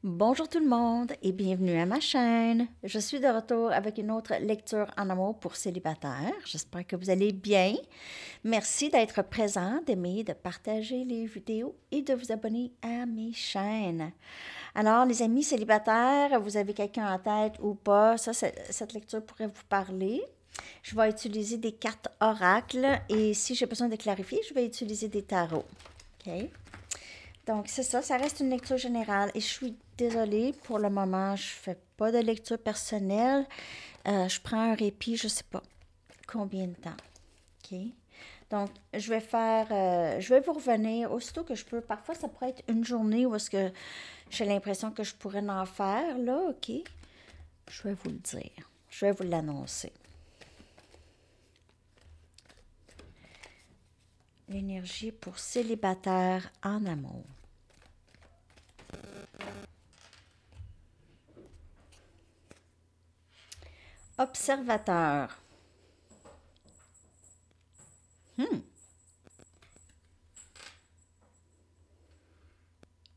Bonjour tout le monde et bienvenue à ma chaîne. Je suis de retour avec une autre lecture en amour pour célibataires. J'espère que vous allez bien. Merci d'être présent, d'aimer, de partager les vidéos et de vous abonner à mes chaînes. Alors, les amis célibataires, vous avez quelqu'un en tête ou pas, cette lecture pourrait vous parler. Je vais utiliser des cartes oracles et si j'ai besoin de clarifier, je vais utiliser des tarots. OK? Donc, c'est ça, ça reste une lecture générale. Et je suis désolée, pour le moment, je fais pas de lecture personnelle. Je prends un répit, je sais pas combien de temps. OK? Donc, je vais vous revenir aussitôt que je peux. Parfois, ça pourrait être une journée où est-ce que j'ai l'impression que je pourrais en faire, là, OK? Je vais vous le dire. Je vais vous l'annoncer. L'énergie pour célibataire en amour. Observateur.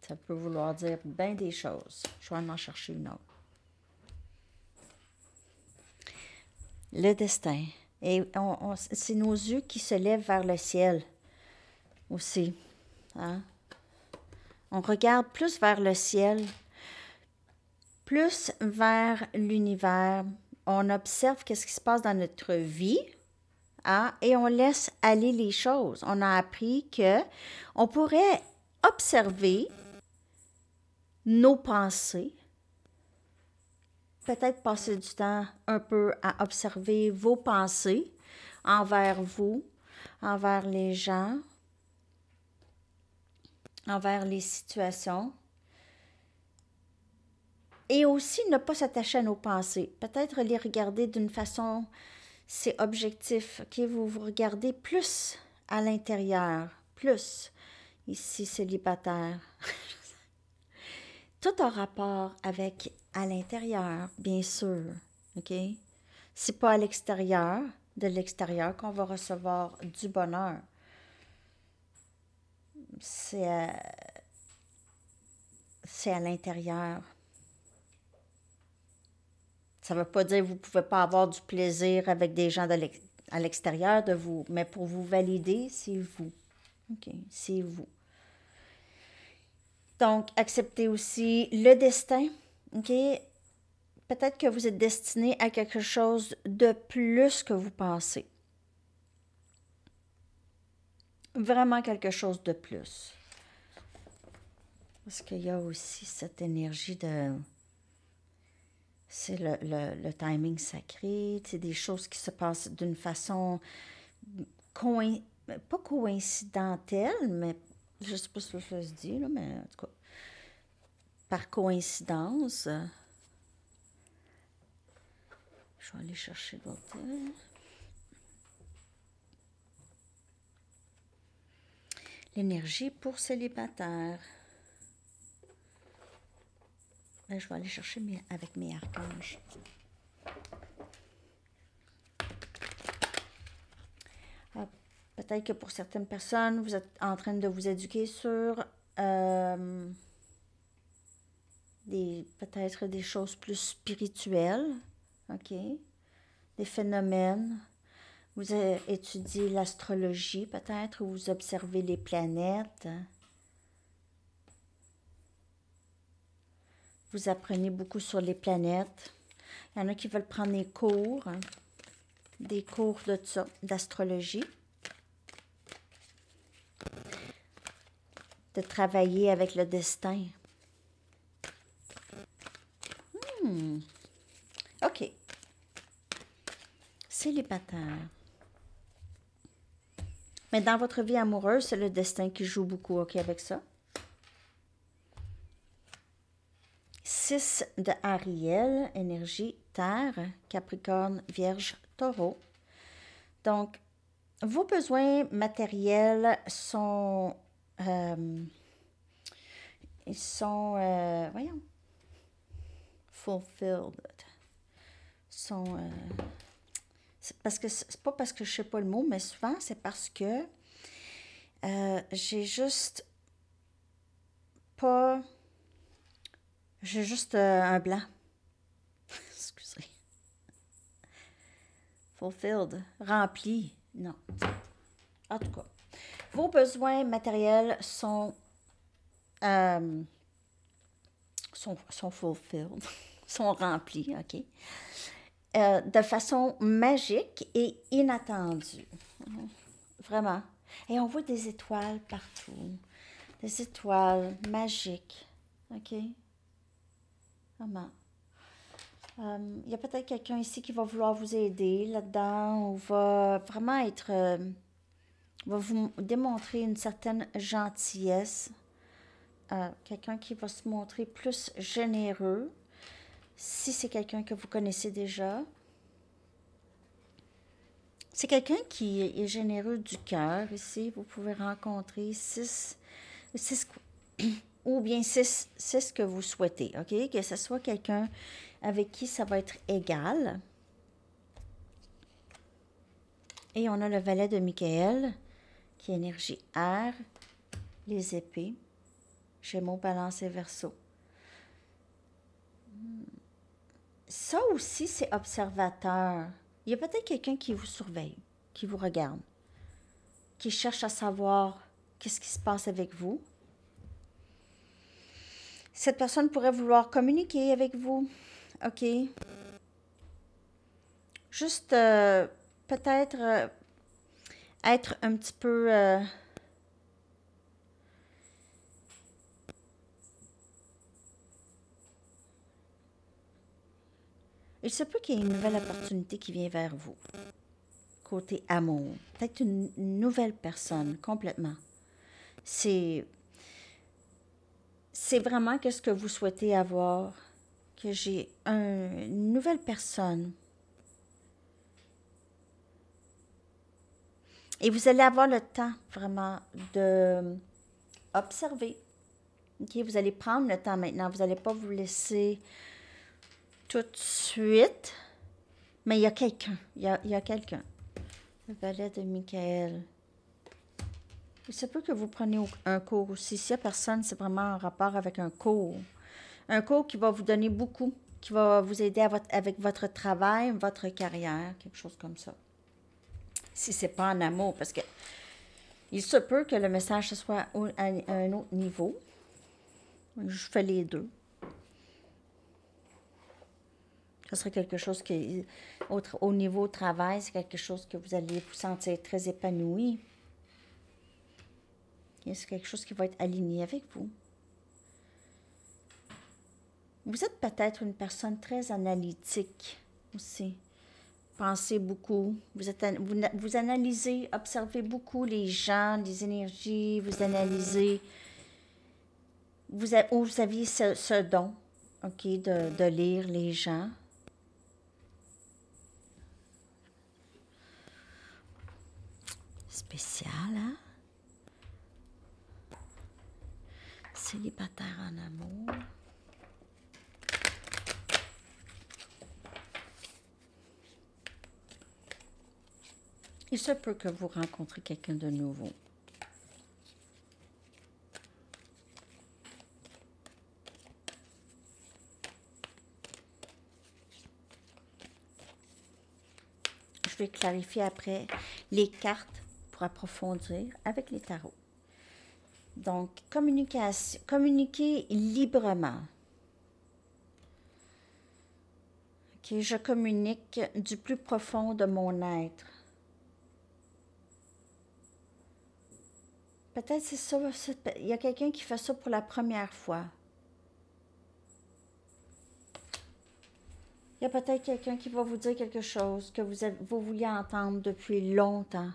Ça peut vouloir dire bien des choses. Je vais en chercher une autre. Le destin. Et c'est nos yeux qui se lèvent vers le ciel aussi. Hein? On regarde plus vers le ciel, plus vers l'univers. On observe qu'est-ce qui se passe dans notre vie. Hein? Et on laisse aller les choses. On a appris que on pourrait observer nos pensées, peut-être passer du temps un peu à observer vos pensées envers vous, envers les gens, envers les situations. Et aussi ne pas s'attacher à nos pensées. Peut-être les regarder d'une façon, c'est objectif. OK? Vous regardez plus à l'intérieur, plus ici célibataire. Tout en rapport avec à l'intérieur, bien sûr. OK? C'est pas à l'extérieur, de l'extérieur, qu'on va recevoir du bonheur. C'est à l'intérieur. Ça ne veut pas dire que vous ne pouvez pas avoir du plaisir avec des gens à l'extérieur de vous, mais pour vous valider, c'est vous. OK? C'est vous. Donc, acceptez aussi le destin. OK? Peut-être que vous êtes destiné à quelque chose de plus que vous pensez. Vraiment quelque chose de plus. Parce qu'il y a aussi cette énergie de... C'est le timing sacré, c'est des choses qui se passent d'une façon pas coïncidentelle, mais je ne sais pas si ça se dit, là, mais en tout cas, par coïncidence. Je vais aller chercher d'autres. L'énergie pour célibataire. Là, je vais aller chercher avec mes archanges. Peut-être que pour certaines personnes, vous êtes en train de vous éduquer sur peut-être des choses plus spirituelles, OK? Des phénomènes. Vous étudiez l'astrologie peut-être, ou vous observez les planètes. Vous apprenez beaucoup sur les planètes. Il y en a qui veulent prendre des cours de ça, d'astrologie. De travailler avec le destin. OK. Célibataire. Mais dans votre vie amoureuse, c'est le destin qui joue beaucoup, OK, avec ça. 6 de Ariel, énergie, terre, Capricorne, Vierge, Taureau. Donc, vos besoins matériels sont... ils sont... voyons. Fulfilled. Sont... c'est pas parce que je sais pas le mot, mais souvent, c'est parce que j'ai juste pas... J'ai juste un blanc. Excusez. Fulfilled. Rempli. Non. En tout cas, vos besoins matériels euh, sont fulfilled. Sont remplis, OK? De façon magique et inattendue. Vraiment. Et on voit des étoiles partout. Des étoiles magiques. OK? Vraiment. Il y a peut-être quelqu'un ici qui va vouloir vous aider là-dedans ou va vraiment être... va vous démontrer une certaine gentillesse. Quelqu'un qui va se montrer plus généreux. Si c'est quelqu'un que vous connaissez déjà. C'est quelqu'un qui est généreux du cœur ici. Vous pouvez rencontrer six ou bien six que vous souhaitez, OK? Que ce soit quelqu'un avec qui ça va être égal. Et on a le valet de Michael, qui est énergie air, les épées, Gémeaux, Balance et Verseau. Ça aussi, c'est observateur. Il y a peut-être quelqu'un qui vous surveille, qui vous regarde, qui cherche à savoir qu'est-ce qui se passe avec vous. Cette personne pourrait vouloir communiquer avec vous, OK? Juste peut-être être un petit peu... il se peut qu'il y ait une nouvelle opportunité qui vient vers vous. Côté amour. Peut-être une nouvelle personne, complètement. C'est vraiment qu'est-ce que vous souhaitez avoir. Que j'ai une nouvelle personne. Et vous allez avoir le temps, vraiment, de observer. OK? Vous allez prendre le temps maintenant. Vous n'allez pas vous laisser tout de suite. Mais il y a quelqu'un. Il y a quelqu'un. Le valet de Michael. Il se peut que vous preniez un cours aussi. S'il n'y a personne, c'est vraiment en rapport avec un cours. Un cours qui va vous donner beaucoup, qui va vous aider avec votre travail, votre carrière, quelque chose comme ça. Si ce n'est pas en amour, parce que il se peut que le message ce soit à un autre niveau. Je fais les deux. Ce serait quelque chose qui, au niveau travail, c'est quelque chose que vous allez vous sentir très épanoui. C'est quelque chose qui va être aligné avec vous. Vous êtes peut-être une personne très analytique aussi. Pensez beaucoup. Vous analysez, observez beaucoup les gens, les énergies, vous analysez. Vous aviez ce don, OK, de lire les gens. Spécial, hein? Célibataire en amour. Il se peut que vous rencontrez quelqu'un de nouveau. Je vais clarifier après les cartes pour approfondir avec les tarots. Donc, communiquer librement. OK, je communique du plus profond de mon être. Peut-être c'est ça, il y a quelqu'un qui fait ça pour la première fois. Il y a peut-être quelqu'un qui va vous dire quelque chose que vous vouliez entendre depuis longtemps.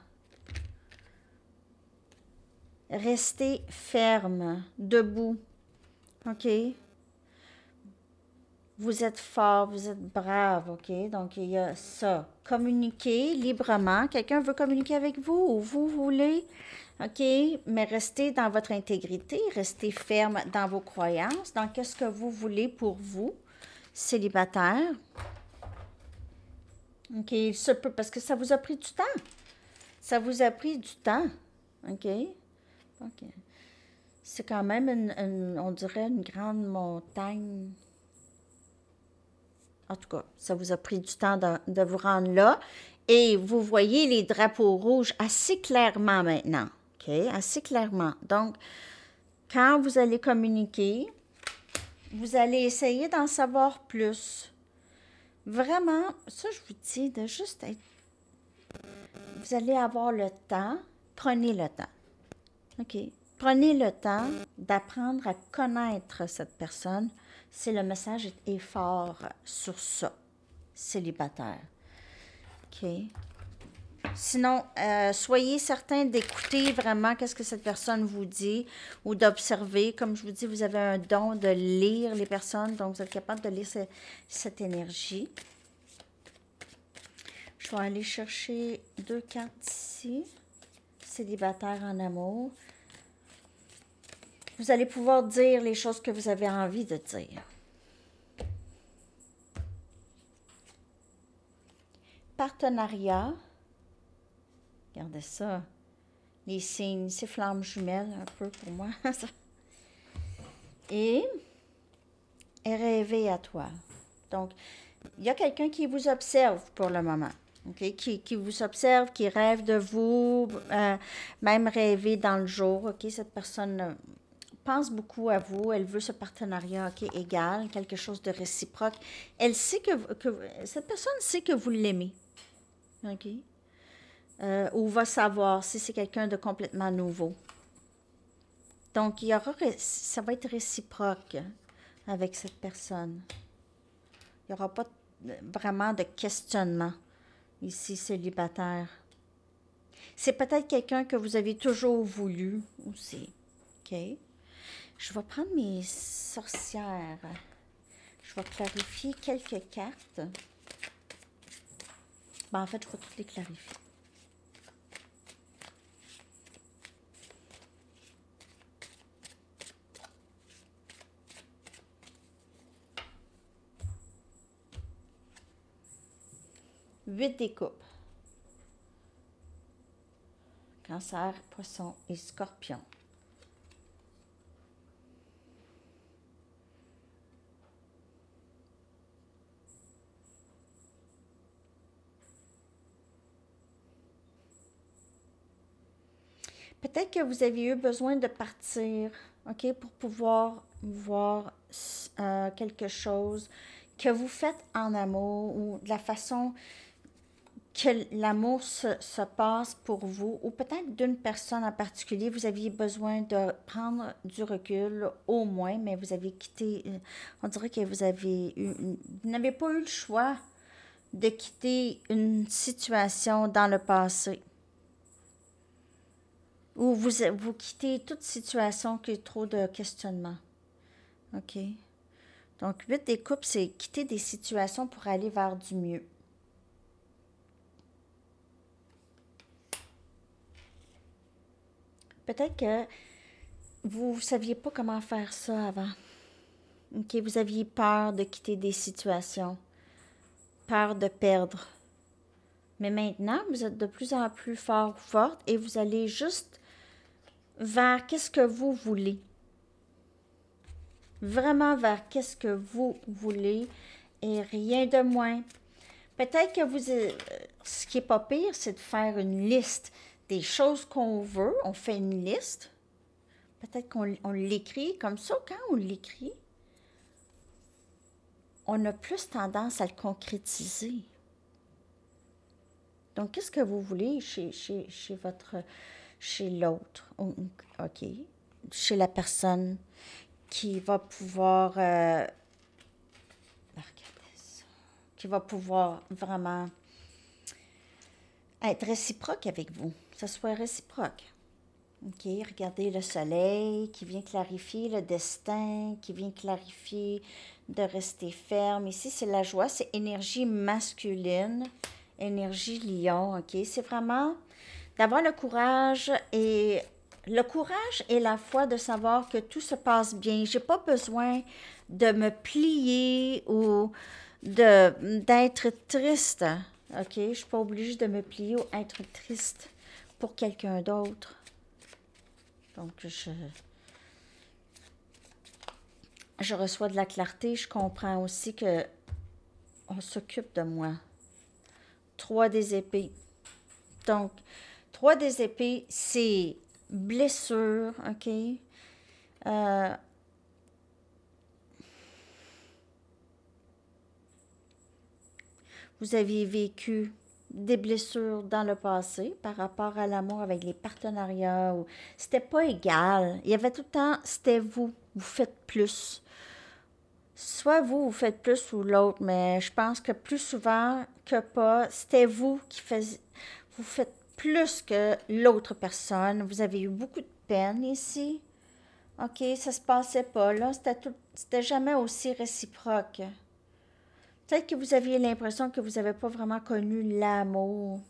Restez ferme, debout, OK? Vous êtes fort, vous êtes brave, OK? Donc, il y a ça. Communiquez librement. Quelqu'un veut communiquer avec vous ou vous voulez, OK? Mais restez dans votre intégrité, restez ferme dans vos croyances, dans qu'est-ce que vous voulez pour vous, célibataire. OK? Il se peut, parce que ça vous a pris du temps. Ça vous a pris du temps, OK? OK. C'est quand même, on dirait, une grande montagne En tout cas, ça vous a pris du temps de vous rendre là. Et vous voyez les drapeaux rouges assez clairement maintenant. OK? Assez clairement. Donc, quand vous allez communiquer, vous allez essayer d'en savoir plus. Vraiment, ça, je vous dis de juste être... Vous allez avoir le temps. Prenez le temps. OK? Prenez le temps d'apprendre à connaître cette personne. Si le message est fort sur ça, célibataire. OK? Sinon, soyez certain d'écouter vraiment qu'est-ce que cette personne vous dit ou d'observer. Comme je vous dis, vous avez un don de lire les personnes, donc vous êtes capable de lire cette énergie. Je vais aller chercher 2 cartes ici. Célibataire en amour. Vous allez pouvoir dire les choses que vous avez envie de dire. Partenariat. Regardez ça. Les signes, c'est flammes jumelles un peu pour moi. Et rêver à toi. Donc, il y a quelqu'un qui vous observe pour le moment. Okay? Qui vous observe, qui rêve de vous, même rêver dans le jour. Okay? Cette personne pense beaucoup à vous, elle veut ce partenariat égal, quelque chose de réciproque. Elle sait que cette personne sait que vous l'aimez. OK? Ou va savoir si c'est quelqu'un de complètement nouveau. Donc, ça va être réciproque avec cette personne. Il n'y aura pas vraiment de questionnement ici, célibataire. C'est peut-être quelqu'un que vous avez toujours voulu aussi. OK? Je vais prendre mes sorcières. Je vais clarifier quelques cartes. En fait, je vais toutes les clarifier. Huit des coupes. Cancer, poisson et scorpion. Peut-être que vous aviez eu besoin de partir, OK, pour pouvoir voir quelque chose que vous faites en amour ou de la façon que l'amour se passe pour vous, ou peut-être d'une personne en particulier, vous aviez besoin de prendre du recul au moins, mais vous avez quitté, on dirait que vous n'avez pas eu le choix de quitter une situation dans le passé. Ou vous quittez toute situation qui est trop de questionnement. OK? Donc, 8 des coupes, c'est quitter des situations pour aller vers du mieux. Peut-être que vous ne saviez pas comment faire ça avant. OK? Vous aviez peur de quitter des situations. Peur de perdre. Mais maintenant, vous êtes de plus en plus fort ou forte et vous allez juste vers qu'est-ce que vous voulez. Vraiment vers qu'est-ce que vous voulez et rien de moins. Peut-être que ce qui n'est pas pire, c'est de faire une liste des choses qu'on veut. On fait une liste. Peut-être qu'on l'écrit comme ça. Quand on l'écrit, on a plus tendance à le concrétiser. Donc, qu'est-ce que vous voulez chez l'autre? OK. Chez la personne qui va pouvoir, qui va pouvoir vraiment être réciproque avec vous. Que ce soit réciproque. OK, regardez le soleil qui vient clarifier le destin, qui vient clarifier de rester ferme. Ici, c'est la joie, c'est énergie masculine, énergie lion. OK, c'est vraiment d'avoir le courage et la foi de savoir que tout se passe bien. J'ai pas besoin de me plier ou d'être triste. OK, je suis pas obligée de me plier ou être triste pour quelqu'un d'autre. Donc, je reçois de la clarté. Je comprends aussi que on s'occupe de moi. 3 des épées. Donc, 3 des épées, c'est blessure, OK? Vous aviez vécu des blessures dans le passé par rapport à l'amour avec les partenariats. C'était pas égal. Il y avait tout le temps, c'était vous. Vous faites plus. Soit vous faites plus ou l'autre, mais je pense que plus souvent que pas, c'était vous qui faisiez. Vous faites plus que l'autre personne. Vous avez eu beaucoup de peine ici. OK, ça se passait pas là. C'était jamais aussi réciproque. Peut-être que vous aviez l'impression que vous n'avez pas vraiment connu l'amour.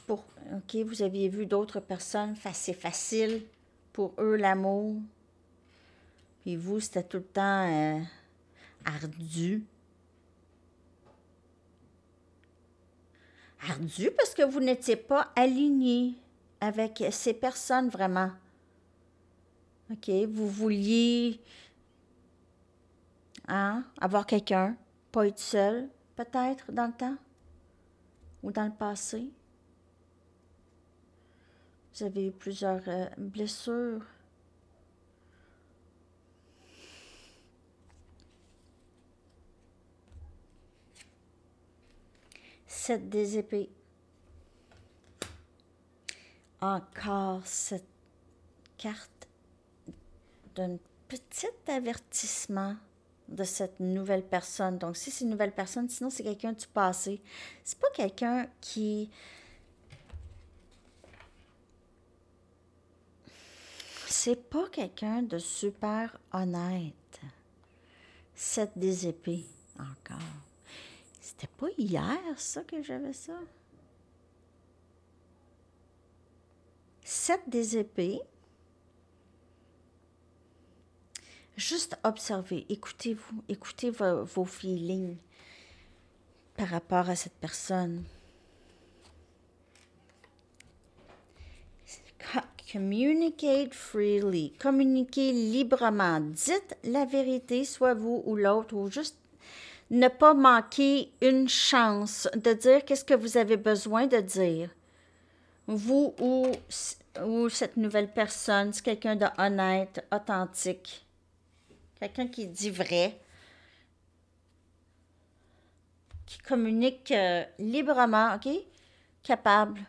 OK, vous aviez vu d'autres personnes, c'est facile pour eux l'amour. Puis vous, c'était tout le temps ardu. Ardu parce que vous n'étiez pas aligné avec ces personnes vraiment. OK, vous vouliez avoir quelqu'un, pas être seul, peut-être, dans le temps ou dans le passé. Vous avez eu plusieurs blessures. Sept des épées. Encore cette carte d'un petit avertissement de cette nouvelle personne. Donc, si c'est une nouvelle personne, sinon c'est quelqu'un du passé. C'est pas quelqu'un qui... C'est pas quelqu'un de super honnête. 7 des épées, encore. C'était pas hier, ça, que j'avais ça? 7 des épées. Juste observez, écoutez-vous, écoutez vos feelings par rapport à cette personne. Communicate freely. Communiquez librement. Dites la vérité, soit vous ou l'autre, ou juste ne pas manquer une chance de dire qu'est-ce que vous avez besoin de dire. Vous ou cette nouvelle personne, c'est quelqu'un de honnête, authentique. Quelqu'un qui dit vrai. Qui communique librement, OK? Capable.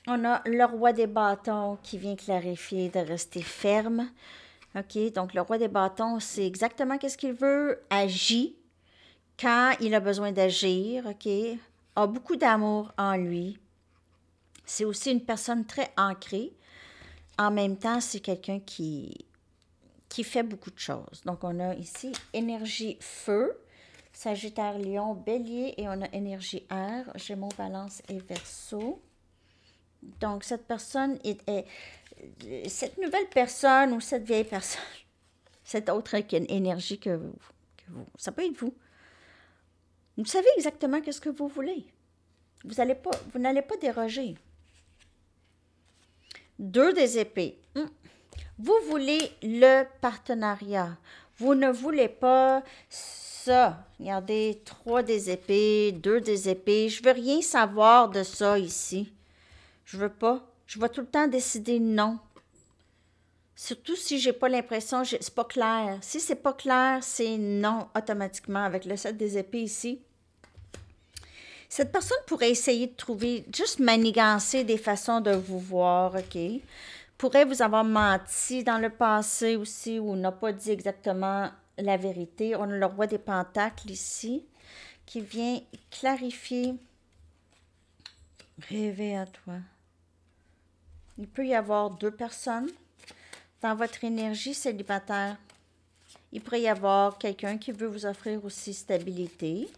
On a le roi des bâtons qui vient clarifier de rester ferme. OK? Donc, le roi des bâtons, c'est exactement qu'est-ce qu'il veut. Agit quand il a besoin d'agir. OK? A beaucoup d'amour en lui. C'est aussi une personne très ancrée. En même temps, c'est quelqu'un qui fait beaucoup de choses. Donc, on a ici énergie feu, Sagittaire, Lion, Bélier, et on a énergie air, Gémeaux, Balance et Verseau. Donc, cette personne cette nouvelle personne ou cette vieille personne, cette autre énergie que vous, ça peut être vous. Vous savez exactement qu'est-ce que vous voulez. Vous n'allez pas déroger. 2 des épées. Vous voulez le partenariat. Vous ne voulez pas ça. Regardez, 3 des épées, 2 des épées. Je veux rien savoir de ça ici. Je veux pas. Je vais tout le temps décider non. Surtout si j'ai pas l'impression, c'est pas clair. Si c'est pas clair, c'est non automatiquement avec le 7 des épées ici. Cette personne pourrait essayer de trouver, juste manigancer des façons de vous voir, OK? Pourrait vous avoir menti dans le passé aussi ou n'a pas dit exactement la vérité. On a le roi des pentacles ici qui vient clarifier. Rêver à toi. Il peut y avoir 2 personnes dans votre énergie célibataire. Il pourrait y avoir quelqu'un qui veut vous offrir aussi stabilité.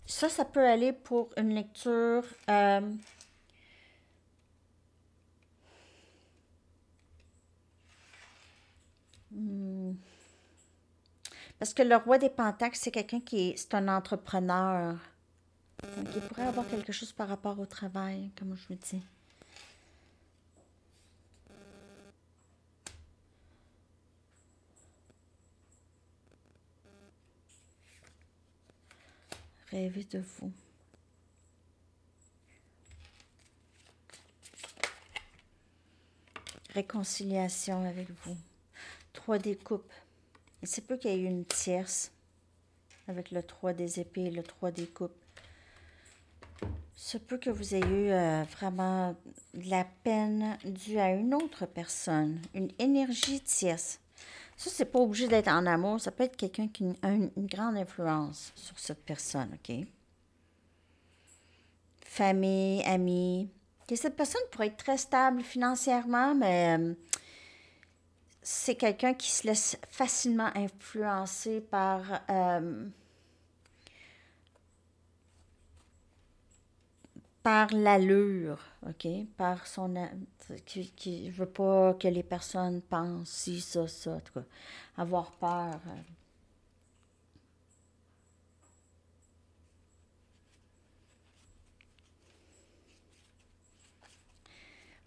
Ça peut aller pour une lecture parce que le roi des pentacles, c'est quelqu'un c'est un entrepreneur. Donc, il pourrait avoir quelque chose par rapport au travail, comme je vous dis. Rêver de vous. Réconciliation avec vous. 3 des coupes. Il se peut qu'il y ait eu une tierce avec le 3 des épées et le 3 des coupes. Il se peut que vous ayez eu vraiment de la peine due à une autre personne, une énergie tierce. Ça, c'est pas obligé d'être en amour. Ça peut être quelqu'un qui a une grande influence sur cette personne, OK? Famille, amis. Et cette personne pourrait être très stable financièrement, mais c'est quelqu'un qui se laisse facilement influencer par l'allure, OK? Par son... qui veut pas que les personnes pensent ci, ça, en tout cas. Avoir peur.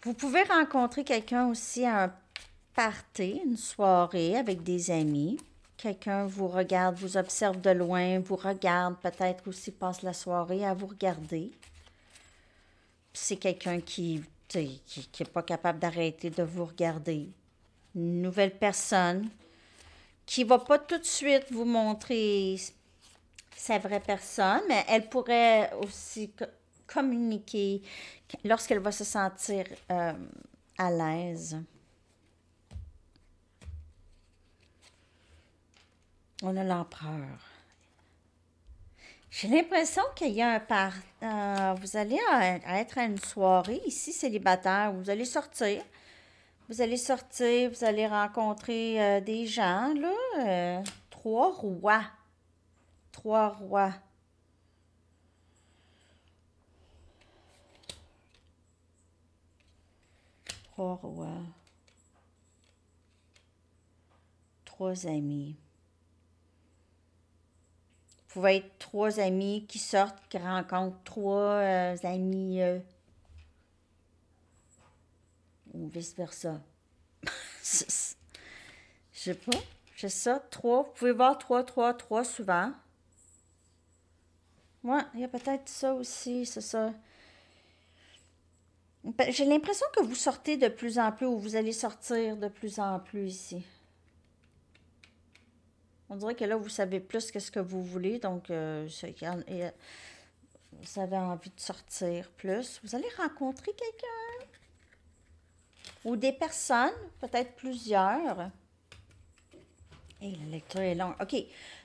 Vous pouvez rencontrer quelqu'un aussi à un party, une soirée avec des amis. Quelqu'un vous regarde, vous observe de loin, vous regarde, peut-être aussi passe la soirée à vous regarder. C'est quelqu'un qui est pas capable d'arrêter de vous regarder. Une nouvelle personne qui va pas tout de suite vous montrer sa vraie personne, mais elle pourrait aussi communiquer lorsqu'elle va se sentir à l'aise. On a l'empereur. J'ai l'impression qu'il y a vous allez être à une soirée ici, célibataire. Vous allez sortir. Vous allez sortir, vous allez rencontrer des gens, là. 3 rois. 3 rois. 3 rois. 3 amis. Vous pouvez être 3 amis qui sortent, qui rencontrent 3 amis ou vice-versa. Je sais pas. J'ai ça, 3. Vous pouvez voir 3, 3, 3 souvent. Ouais, il y a peut-être ça aussi, c'est ça. J'ai l'impression que vous sortez de plus en plus ou vous allez sortir de plus en plus ici. On dirait que là, vous savez plus que ce que vous voulez, donc vous avez envie de sortir plus. Vous allez rencontrer quelqu'un ou des personnes, peut-être plusieurs. Et la lecture est longue. OK.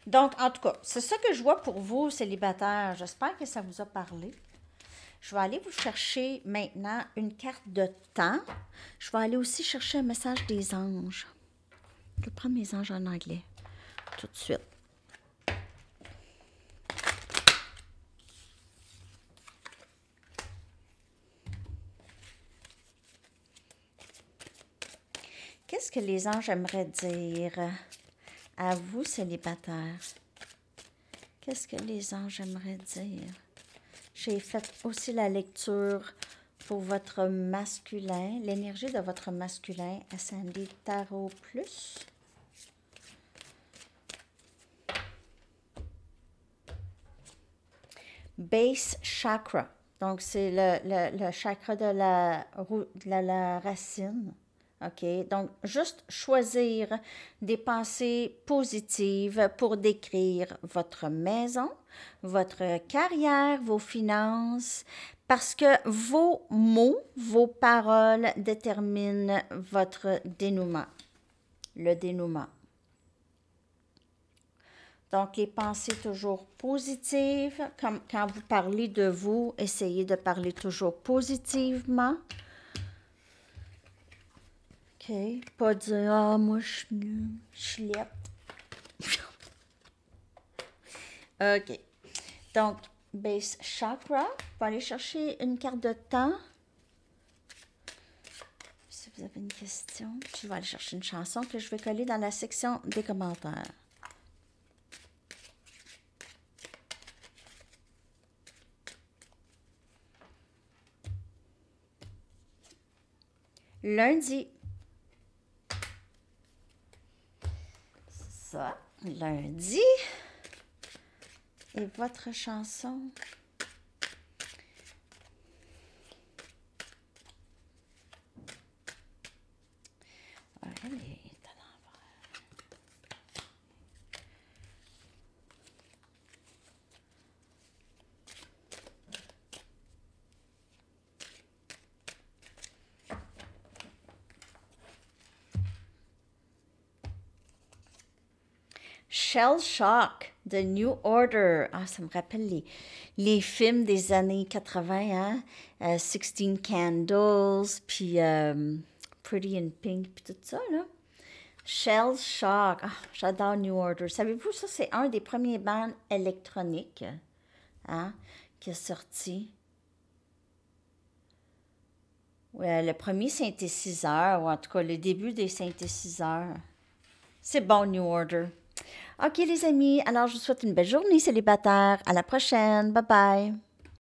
Donc, en tout cas, c'est ça que je vois pour vous, célibataires. J'espère que ça vous a parlé. Je vais aller vous chercher maintenant une carte de temps. Je vais aller aussi chercher un message des anges. Je vais prendre mes anges en anglais tout de suite. Qu'est-ce que les anges aimeraient dire à vous, célibataires? Qu'est-ce que les anges aimeraient dire? J'ai fait aussi la lecture pour votre masculin, l'énergie de votre masculin, Ascendé Tarot Plus. Base Chakra. Donc, c'est le chakra de la racine. OK? Donc, juste choisir des pensées positives pour décrire votre maison, votre carrière, vos finances, parce que vos mots, vos paroles déterminent votre dénouement, le dénouement. Donc, les pensées toujours positives, comme quand vous parlez de vous, essayez de parler toujours positivement. OK. Pas dire, ah, moi, je suis nulle, je suis laide. OK. Donc, base chakra. On va aller chercher une carte de temps. Si vous avez une question, je vais aller chercher une chanson que je vais coller dans la section des commentaires. lundi. Ça, lundi. Et votre chanson. Ouais, elle est à l'envers. Shell Shock, The New Order. Ah, ça me rappelle les films des années 80, hein? 16 Candles, puis Pretty in Pink, puis tout ça, là. Shell Shock. Ah, j'adore New Order. Savez-vous, ça, c'est un des premiers bands électroniques, hein, qui est sorti. Ouais, le premier synthétiseur, ou en tout cas le début des synthétiseurs. C'est bon, New Order. OK, les amis, alors je vous souhaite une belle journée célibataire. À la prochaine. Bye bye.